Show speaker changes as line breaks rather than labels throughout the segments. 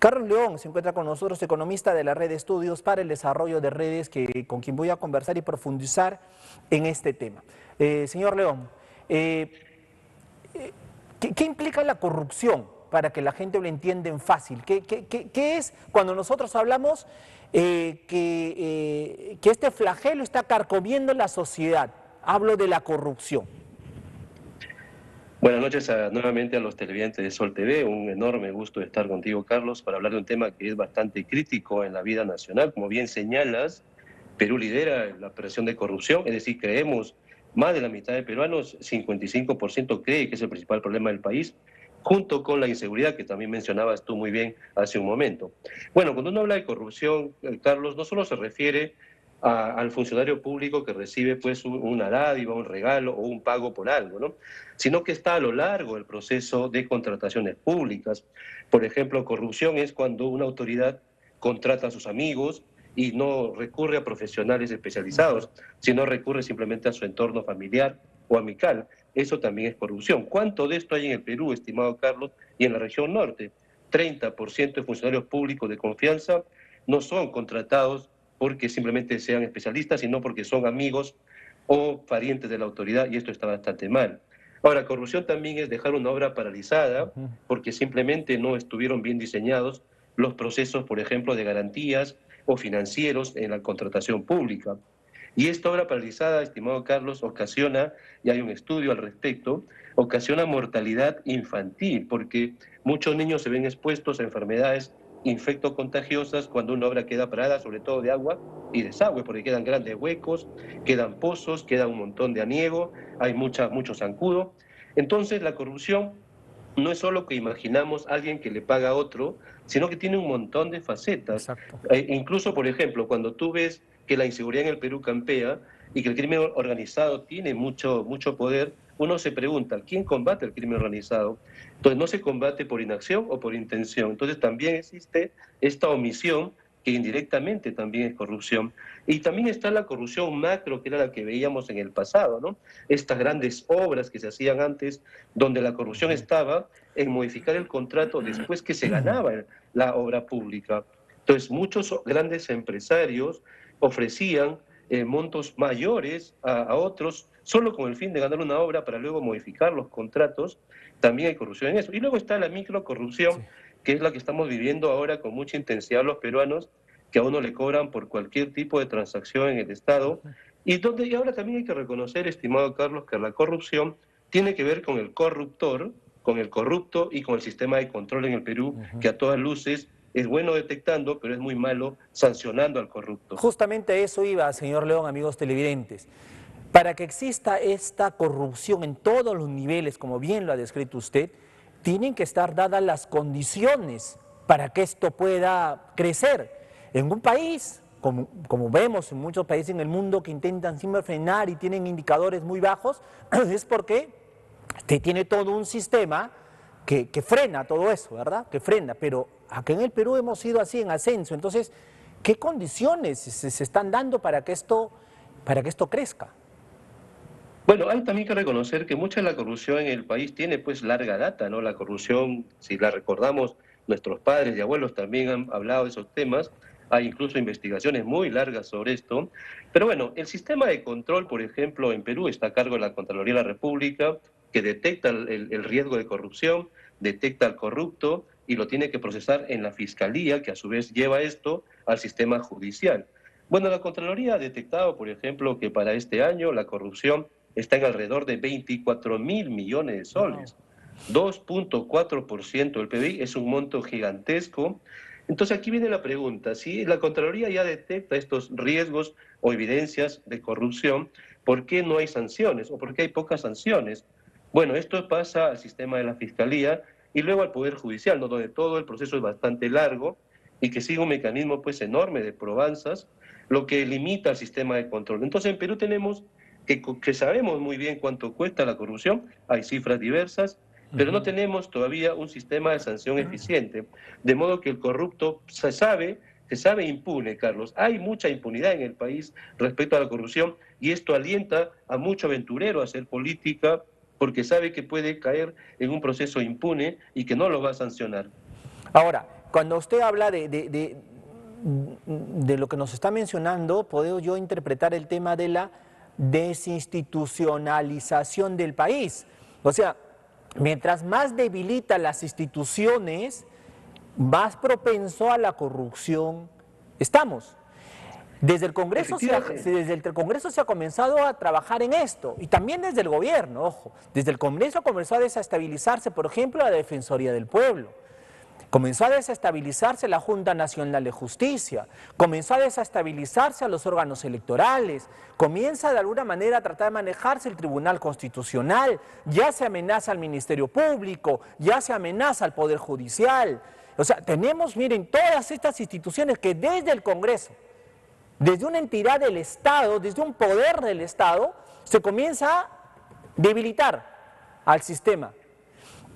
Carlos León se encuentra con nosotros, economista de la Red de Estudios para el Desarrollo de Redes, con quien voy a conversar y profundizar en este tema. Señor León, ¿qué implica la corrupción? Para que la gente lo entienda en fácil. ¿Qué es cuando nosotros hablamos que este flagelo está carcomiendo la sociedad? Hablo de la corrupción.
Buenas noches nuevamente a los televidentes de Sol TV. Un enorme gusto estar contigo, Carlos, para hablar de un tema que es bastante crítico en la vida nacional. Como bien señalas, Perú lidera la presión de corrupción, es decir, creemos más de la mitad de peruanos, 55% cree que es el principal problema del país, junto con la inseguridad que también mencionabas tú muy bien hace un momento. Bueno, cuando uno habla de corrupción, Carlos, no solo se refiere al funcionario público que recibe pues una dádiva, un regalo o un pago por algo, ¿no? Sino que está a lo largo del proceso de contrataciones públicas. Por ejemplo, corrupción es cuando una autoridad contrata a sus amigos y no recurre a profesionales especializados, sino recurre simplemente a su entorno familiar o amical. Eso también es corrupción. ¿Cuánto de esto hay en el Perú, estimado Carlos, y en la región norte? 30% de funcionarios públicos de confianza no son contratados porque simplemente sean especialistas, sino porque son amigos o parientes de la autoridad, y esto está bastante mal. Ahora, corrupción también es dejar una obra paralizada porque simplemente no estuvieron bien diseñados los procesos, por ejemplo, de garantías o financieros en la contratación pública. Y esta obra paralizada, estimado Carlos, ocasiona, y hay un estudio al respecto, ocasiona mortalidad infantil, porque muchos niños se ven expuestos a enfermedades infectocontagiosas cuando una obra queda parada, sobre todo de agua y desagüe, porque quedan grandes huecos, quedan pozos, queda un montón de aniego, hay mucho zancudo. Entonces la corrupción no es solo que imaginamos a alguien que le paga a otro, sino que tiene un montón de facetas.
Exacto.
Incluso, por ejemplo, cuando tú ves que la inseguridad en el Perú campea y que el crimen organizado tiene mucho poder, uno se pregunta, ¿quién combate el crimen organizado? Entonces, no se combate por inacción o por intención. Entonces, también existe esta omisión que indirectamente también es corrupción. Y también está la corrupción macro, que era la que veíamos en el pasado, ¿no? Estas grandes obras que se hacían antes, donde la corrupción estaba en modificar el contrato después que se ganaba la obra pública. Entonces, muchos grandes empresarios ofrecían montos mayores a otros solo con el fin de ganar una obra para luego modificar los contratos. También hay corrupción en eso. Y luego está la microcorrupción,
Sí.
que es la que estamos viviendo ahora con mucha intensidad los peruanos, que a uno le cobran por cualquier tipo de transacción en el Estado. Y ahora también hay que reconocer, estimado Carlos, que la corrupción tiene que ver con el corruptor, con el corrupto y con el sistema de control en el Perú, que a todas luces es bueno detectando, pero es muy malo sancionando al corrupto.
Justamente a eso iba, señor León, amigos televidentes. Para que exista esta corrupción en todos los niveles, como bien lo ha descrito usted, tienen que estar dadas las condiciones para que esto pueda crecer. En un país, como vemos en muchos países en el mundo que intentan siempre frenar y tienen indicadores muy bajos, es porque tiene todo un sistema que frena todo eso, ¿verdad? Que frena, pero acá en el Perú hemos ido así en ascenso. Entonces, ¿qué condiciones se están dando para que esto crezca?
Bueno, hay también que reconocer que mucha de la corrupción en el país tiene pues larga data, ¿no? La corrupción, si la recordamos, nuestros padres y abuelos también han hablado de esos temas, hay incluso investigaciones muy largas sobre esto, pero bueno, el sistema de control, por ejemplo, en Perú está a cargo de la Contraloría de la República, que detecta el riesgo de corrupción, detecta al corrupto y lo tiene que procesar en la Fiscalía, que a su vez lleva esto al sistema judicial. Bueno, la Contraloría ha detectado, por ejemplo, que para este año la corrupción está en alrededor de 24.000 millones de soles. 2.4% del PBI es un monto gigantesco. Entonces aquí viene la pregunta, si la Contraloría ya detecta estos riesgos o evidencias de corrupción, ¿por qué no hay sanciones o por qué hay pocas sanciones? Bueno, esto pasa al sistema de la Fiscalía y luego al Poder Judicial, ¿no? Donde todo el proceso es bastante largo y que sigue un mecanismo pues enorme de probanzas, lo que limita al sistema de control. Entonces en Perú tenemos que sabemos muy bien cuánto cuesta la corrupción, hay cifras diversas, pero no tenemos todavía un sistema de sanción eficiente, de modo que el corrupto se sabe impune, Carlos. Hay mucha impunidad en el país respecto a la corrupción y esto alienta a mucho aventurero a hacer política porque sabe que puede caer en un proceso impune y que no lo va a sancionar.
Ahora, cuando usted habla de lo que nos está mencionando, puedo yo interpretar el tema de la desinstitucionalización del país. O sea, mientras más debilita las instituciones, más propenso a la corrupción estamos. Desde el Congreso se ha comenzado a trabajar en esto, y también desde el gobierno, ojo. Desde el Congreso comenzó a desestabilizarse, por ejemplo, la Defensoría del Pueblo. Comenzó a desestabilizarse la Junta Nacional de Justicia, comenzó a desestabilizarse a los órganos electorales, comienza de alguna manera a tratar de manejarse el Tribunal Constitucional, ya se amenaza al Ministerio Público, ya se amenaza al Poder Judicial. O sea, tenemos, miren, todas estas instituciones que desde el Congreso, desde una entidad del Estado, desde un poder del Estado, se comienza a debilitar al sistema.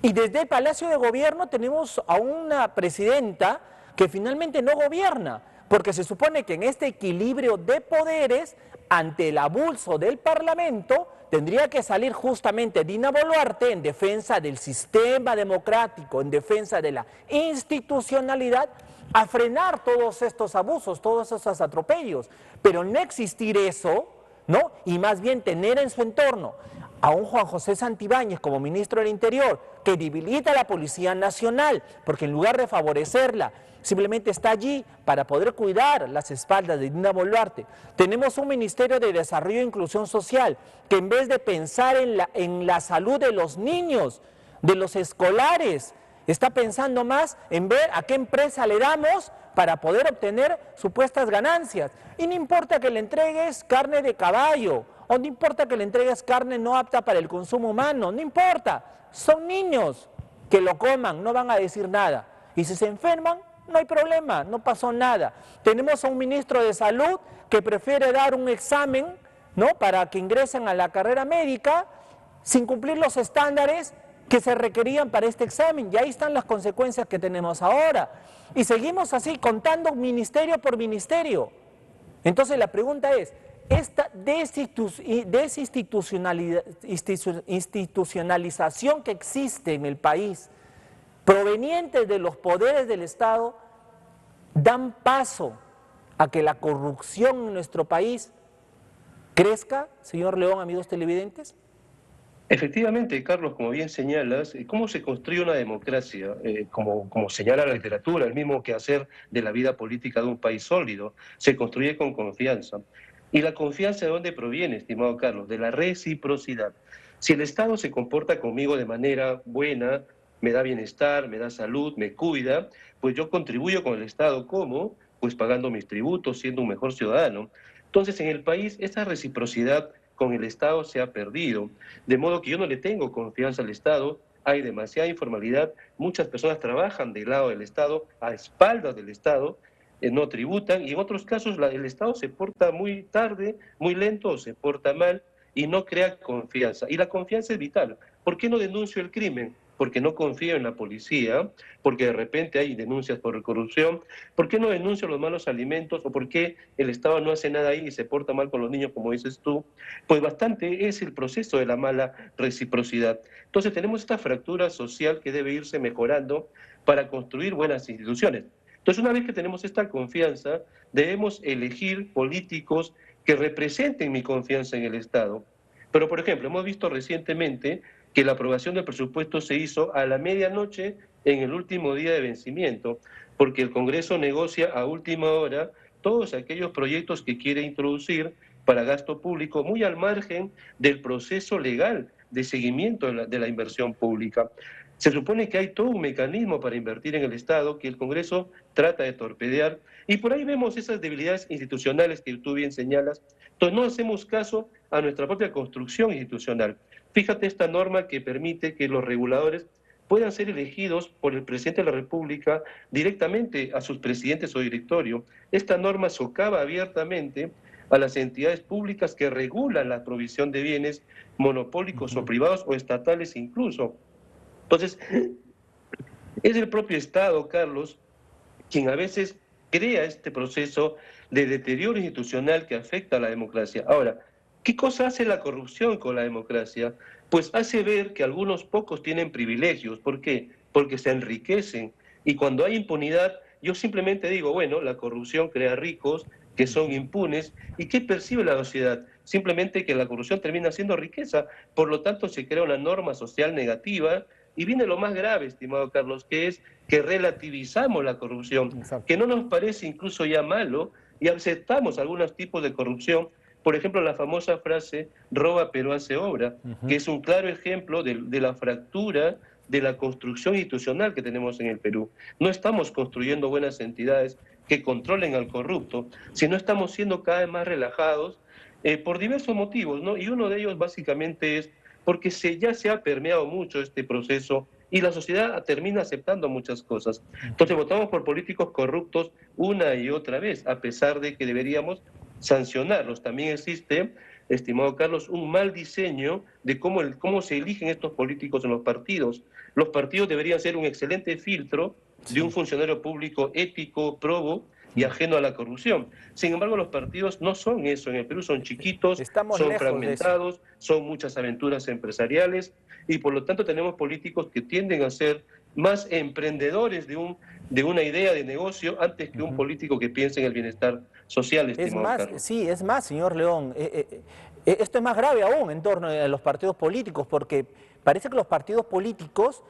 Y desde el Palacio de Gobierno tenemos a una presidenta que finalmente no gobierna, porque se supone que en este equilibrio de poderes, ante el abuso del Parlamento, tendría que salir justamente Dina Boluarte en defensa del sistema democrático, en defensa de la institucionalidad, a frenar todos estos abusos, todos esos atropellos. Pero no existir eso, ¿no? Y más bien tener en su entorno a un Juan José Santibáñez como ministro del Interior, que debilita a la Policía Nacional, porque en lugar de favorecerla, simplemente está allí para poder cuidar las espaldas de Dina Boluarte. Tenemos un Ministerio de Desarrollo e Inclusión Social, que en vez de pensar en la salud de los niños, de los escolares, está pensando más en ver a qué empresa le damos para poder obtener supuestas ganancias. Y no importa que le entregues carne de caballo, o no importa que le entregues carne no apta para el consumo humano, no importa, son niños, que lo coman, no van a decir nada. Y si se enferman, no hay problema, no pasó nada. Tenemos a un ministro de Salud que prefiere dar un examen, ¿no?, para que ingresen a la carrera médica sin cumplir los estándares que se requerían para este examen, y ahí están las consecuencias que tenemos ahora. Y seguimos así, contando ministerio por ministerio. Entonces la pregunta es, esta desinstitucionalización que existe en el país, proveniente de los poderes del Estado, dan paso a que la corrupción en nuestro país crezca, señor León, amigos televidentes.
Efectivamente, Carlos, como bien señalas, ¿cómo se construye una democracia? Como señala la literatura, el mismo quehacer de la vida política de un país sólido, se construye con confianza. ¿Y la confianza de dónde proviene, estimado Carlos? De la reciprocidad. Si el Estado se comporta conmigo de manera buena, me da bienestar, me da salud, me cuida, pues yo contribuyo con el Estado. ¿Cómo? Pues pagando mis tributos, siendo un mejor ciudadano. Entonces, en el país, esa reciprocidad con el Estado se ha perdido, de modo que yo no le tengo confianza al Estado, hay demasiada informalidad, muchas personas trabajan del lado del Estado, a espaldas del Estado, no tributan, y en otros casos el Estado se porta muy tarde, muy lento, o se porta mal, y no crea confianza. Y la confianza es vital. ¿Por qué no denuncio el crimen? Porque no confío en la policía, porque de repente hay denuncias por corrupción. ¿Por qué no denuncio los malos alimentos? ¿O por qué el Estado no hace nada ahí y se porta mal con los niños, como dices tú? Pues bastante es el proceso de la mala reciprocidad. Entonces tenemos esta fractura social que debe irse mejorando para construir buenas instituciones. Entonces, una vez que tenemos esta confianza, debemos elegir políticos que representen mi confianza en el Estado. Pero, por ejemplo, hemos visto recientemente que la aprobación del presupuesto se hizo a la medianoche en el último día de vencimiento, porque el Congreso negocia a última hora todos aquellos proyectos que quiere introducir para gasto público, muy al margen del proceso legal de seguimiento de la inversión pública. Se supone que hay todo un mecanismo para invertir en el Estado que el Congreso trata de torpedear, y por ahí vemos esas debilidades institucionales que tú bien señalas. Entonces no hacemos caso a nuestra propia construcción institucional. Fíjate esta norma que permite que los reguladores puedan ser elegidos por el presidente de la República directamente a sus presidentes o directorio. Esta norma socava abiertamente a las entidades públicas que regulan la provisión de bienes monopólicos o privados o estatales incluso. Entonces, es el propio Estado, Carlos, quien a veces crea este proceso de deterioro institucional que afecta a la democracia. Ahora, ¿qué cosa hace la corrupción con la democracia? Pues hace ver que algunos pocos tienen privilegios. ¿Por qué? Porque se enriquecen Y cuando hay impunidad, yo simplemente digo, bueno, la corrupción crea ricos que son impunes. ¿Y qué percibe la sociedad? Simplemente que la corrupción termina siendo riqueza. Por lo tanto, se crea una norma social negativa. Y viene lo más grave, estimado Carlos, que es que relativizamos la corrupción,
Exacto.
que no nos parece incluso ya malo y aceptamos algunos tipos de corrupción. Por ejemplo, la famosa frase, roba pero hace obra, que es un claro ejemplo de la fractura de la construcción institucional que tenemos en el Perú. No estamos construyendo buenas entidades que controlen al corrupto, sino estamos siendo cada vez más relajados por diversos motivos, ¿no? Y uno de ellos básicamente es porque ya se ha permeado mucho este proceso y la sociedad termina aceptando muchas cosas. Entonces votamos por políticos corruptos una y otra vez, a pesar de que deberíamos sancionarlos. También existe, estimado Carlos, un mal diseño de cómo se eligen estos políticos en los partidos. Los partidos deberían ser un excelente filtro de un funcionario público ético, probo y ajeno a la corrupción. Sin embargo, los partidos no son eso. En el Perú son chiquitos,
Estamos
son
lejos de eso.
fragmentados, son muchas aventuras empresariales y por lo tanto tenemos políticos que tienden a ser más emprendedores de una idea de negocio antes que un político que piense en el bienestar social,
Es
estimado
más,
Carlos.
sí, es más, señor León. Esto es más grave aún en torno a los partidos políticos, porque parece que los partidos políticos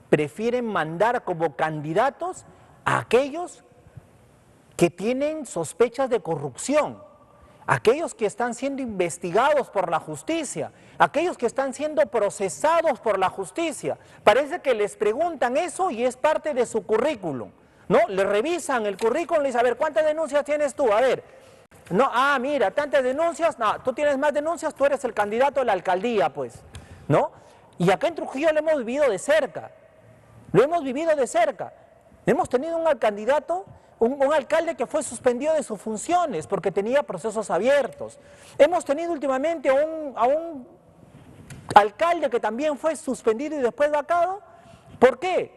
prefieren mandar como candidatos a aquellos que tienen sospechas de corrupción, aquellos que están siendo investigados por la justicia, aquellos que están siendo procesados por la justicia. Parece que les preguntan eso y es parte de su currículum, ¿no? Le revisan el currículum y le dicen, a ver, ¿cuántas denuncias tienes tú? A ver, no, mira, tantas denuncias, no, tú tienes más denuncias, tú eres el candidato a la alcaldía, pues, ¿no? Y acá en Trujillo lo hemos vivido de cerca, lo hemos vivido de cerca. Hemos tenido un candidato, un alcalde que fue suspendido de sus funciones porque tenía procesos abiertos. Hemos tenido últimamente a un alcalde que también fue suspendido y después vacado. ¿Por qué?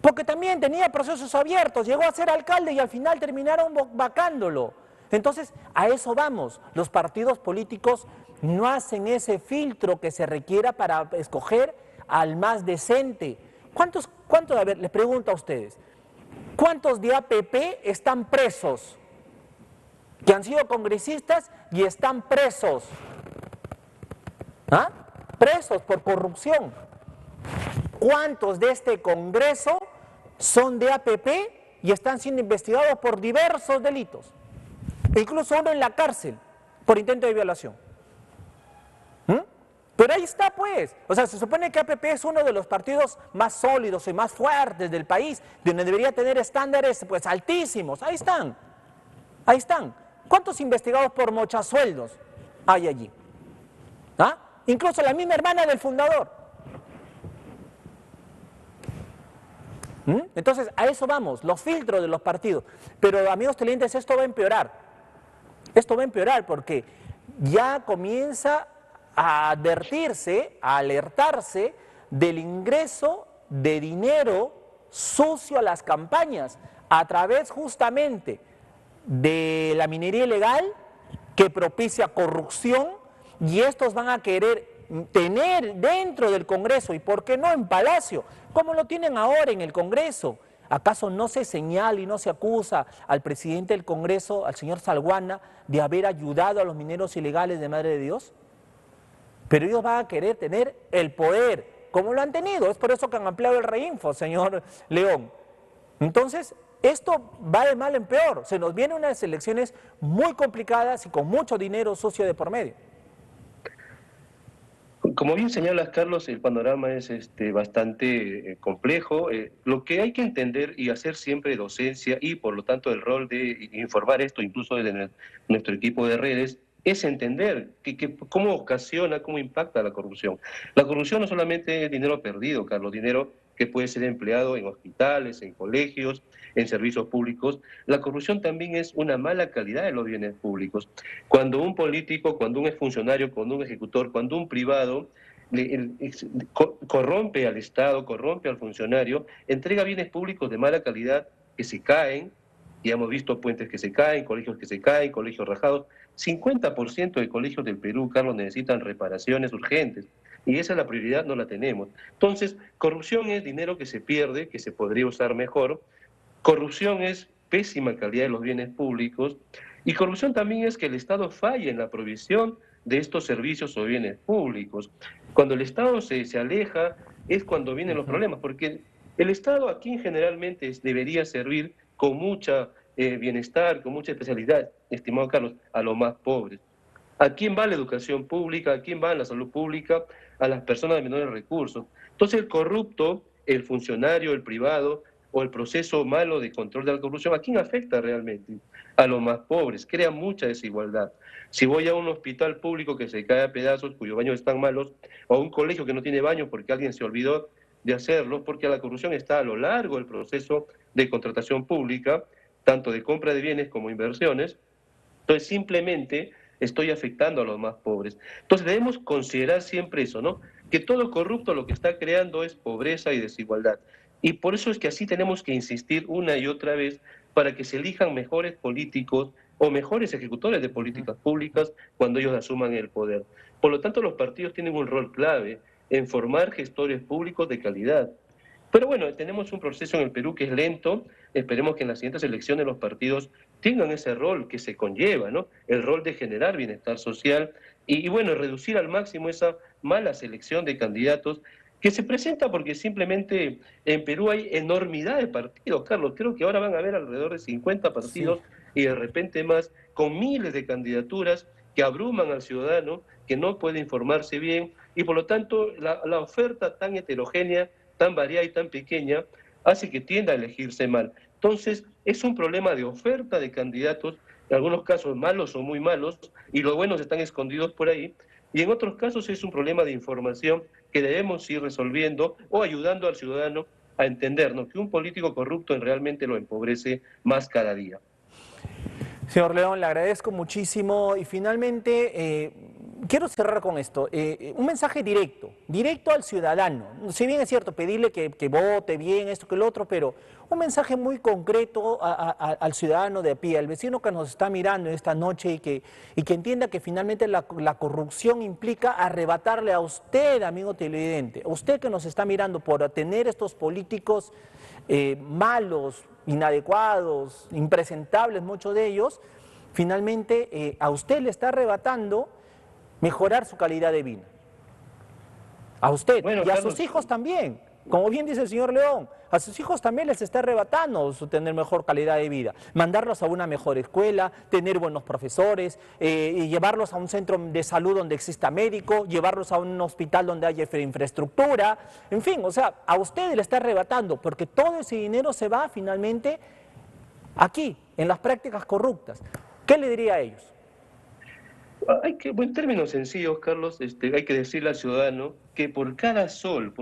Porque también tenía procesos abiertos, llegó a ser alcalde y al final terminaron vacándolo. Entonces, a eso vamos. Los partidos políticos no hacen ese filtro que se requiera para escoger al más decente. ¿Cuántos, a ver, les pregunto a ustedes, cuántos de APP están presos? Que han sido congresistas y están presos. ¿Ah? Presos por corrupción. ¿Cuántos de este Congreso son de APP y están siendo investigados por diversos delitos? E incluso uno en la cárcel por intento de violación. Pero ahí está, pues. O sea, se supone que APP es uno de los partidos más sólidos y más fuertes del país, donde debería tener estándares pues altísimos. Ahí están. Ahí están. ¿Cuántos investigados por mochasueldos hay allí? ¿Ah? Incluso la misma hermana del fundador. Entonces, a eso vamos, los filtros de los partidos. Pero, amigos televidentes, esto va a empeorar. Esto va a empeorar porque ya comienza a advertirse, a alertarse del ingreso de dinero sucio a las campañas a través justamente de la minería ilegal que propicia corrupción, y estos van a querer tener dentro del Congreso, y por qué no en Palacio, como lo tienen ahora en el Congreso. ¿Acaso no se señala y no se acusa al presidente del Congreso, al señor Salguana, de haber ayudado a los mineros ilegales de Madre de Dios? Pero ellos van a querer tener el poder, como lo han tenido. Es por eso que han ampliado el reinfo, señor León. Entonces, esto va de mal en peor. Se nos vienen unas elecciones muy complicadas y con mucho dinero sucio de por medio.
Como bien señalas, Carlos, el panorama es bastante complejo. Lo que hay que entender y hacer siempre docencia y, por lo tanto, el rol de informar esto, incluso desde nuestro equipo de redes, es entender cómo ocasiona, cómo impacta la corrupción. La corrupción no solamente es dinero perdido, Carlos, dinero que puede ser empleado en hospitales, en colegios, en servicios públicos. La corrupción también es una mala calidad de los bienes públicos. Cuando un político, cuando un funcionario, cuando un ejecutor, cuando un privado corrompe al Estado, corrompe al funcionario, entrega bienes públicos de mala calidad que se caen, y hemos visto puentes que se caen, colegios rajados. 50% de colegios del Perú, Carlos, necesitan reparaciones urgentes. Y esa es la prioridad, no la tenemos. Entonces, corrupción es dinero que se pierde, que se podría usar mejor. Corrupción es pésima calidad de los bienes públicos. Y corrupción también es que el Estado falle en la provisión de estos servicios o bienes públicos. Cuando el Estado se aleja es cuando vienen los problemas, porque el Estado aquí generalmente debería servir con mucha bienestar, con mucha especialidad, estimado Carlos, a los más pobres. ¿A quién va la educación pública? ¿A quién va la salud pública? A las personas de menores recursos. Entonces el corrupto, el funcionario, el privado o el proceso malo de control de la corrupción, ¿a quién afecta realmente? A los más pobres, crea mucha desigualdad. Si voy a un hospital público que se cae a pedazos, cuyos baños están malos, o a un colegio que no tiene baños porque alguien se olvidó de hacerlo, porque la corrupción está a lo largo del proceso de contratación pública, tanto de compra de bienes como inversiones, entonces simplemente estoy afectando a los más pobres. Entonces debemos considerar siempre eso, ¿no? Que todo corrupto lo que está creando es pobreza y desigualdad. Y por eso es que así tenemos que insistir una y otra vez para que se elijan mejores políticos o mejores ejecutores de políticas públicas cuando ellos asuman el poder. Por lo tanto, los partidos tienen un rol clave en formar gestores públicos de calidad. Pero bueno, tenemos un proceso en el Perú que es lento. Esperemos que en las siguientes elecciones los partidos tengan ese rol que se conlleva, ¿no? El rol de generar bienestar social y bueno, reducir al máximo esa mala selección de candidatos que se presenta porque simplemente en Perú hay enormidad de partidos, Carlos. Creo que ahora van a haber alrededor de 50
Sí.
partidos y de repente más, con miles de candidaturas que abruman al ciudadano, que no puede informarse bien y por lo tanto la oferta tan heterogénea, tan variada y tan pequeña hace que tienda a elegirse mal. Entonces, es un problema de oferta de candidatos, en algunos casos malos o muy malos, y los buenos están escondidos por ahí, y en otros casos es un problema de información que debemos ir resolviendo o ayudando al ciudadano a entendernos que un político corrupto realmente lo empobrece más cada día.
Señor León, le agradezco muchísimo y finalmente quiero cerrar con esto. Un mensaje directo, directo al ciudadano. Si bien es cierto pedirle que vote bien, esto que lo otro, pero un mensaje muy concreto al ciudadano de a pie, al vecino que nos está mirando esta noche y que entienda que finalmente la corrupción implica arrebatarle a usted, amigo televidente, a usted que nos está mirando por tener estos políticos malos, inadecuados, impresentables, muchos de ellos, finalmente a usted le está arrebatando mejorar su calidad de vida. A usted
Bueno,
y a
Carlos,
sus hijos también. Como bien dice el señor León, a sus hijos también les está arrebatando tener mejor calidad de vida, mandarlos a una mejor escuela, tener buenos profesores, y llevarlos a un centro de salud donde exista médico, llevarlos a un hospital donde haya infraestructura, en fin, o sea, a usted le está arrebatando, porque todo ese dinero se va finalmente aquí, en las prácticas corruptas. ¿Qué le diría a ellos?
en términos sencillos, Carlos, hay que decirle al ciudadano que por cada sol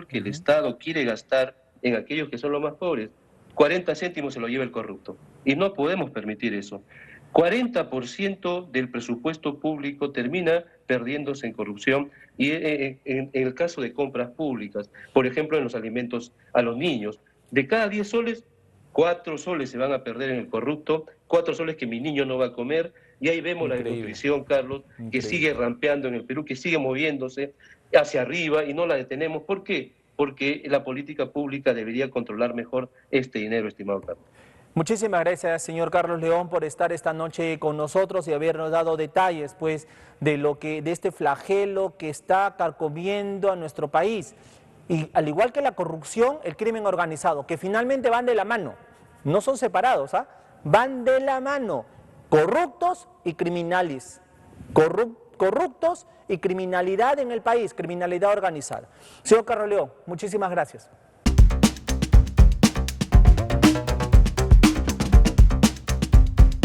que el Estado quiere gastar en aquellos que son los más pobres, 40 céntimos se lo lleva el corrupto. Y no podemos permitir eso. 40% del presupuesto público termina perdiéndose en corrupción y en el caso de compras públicas, por ejemplo, en los alimentos a los niños, de cada 10 soles, 4 soles se van a perder en el corrupto, 4 soles que mi niño no va a comer, y ahí vemos la
Increíble,
desnutrición, Carlos, que
increíble.
sigue rampeando en el Perú, que sigue moviéndose hacia arriba y no la detenemos. ¿Por qué? Porque la política pública debería controlar mejor este dinero, estimado Carlos.
Muchísimas gracias, señor Carlos León, por estar esta noche con nosotros y habernos dado detalles, pues, de este flagelo que está carcomiendo a nuestro país. Y al igual que la corrupción, el crimen organizado, que finalmente van de la mano, no son separados, ¿ah? Van de la mano, corruptos y criminales, corruptos y criminalidad en el país, criminalidad organizada. Señor Carlos León, muchísimas gracias.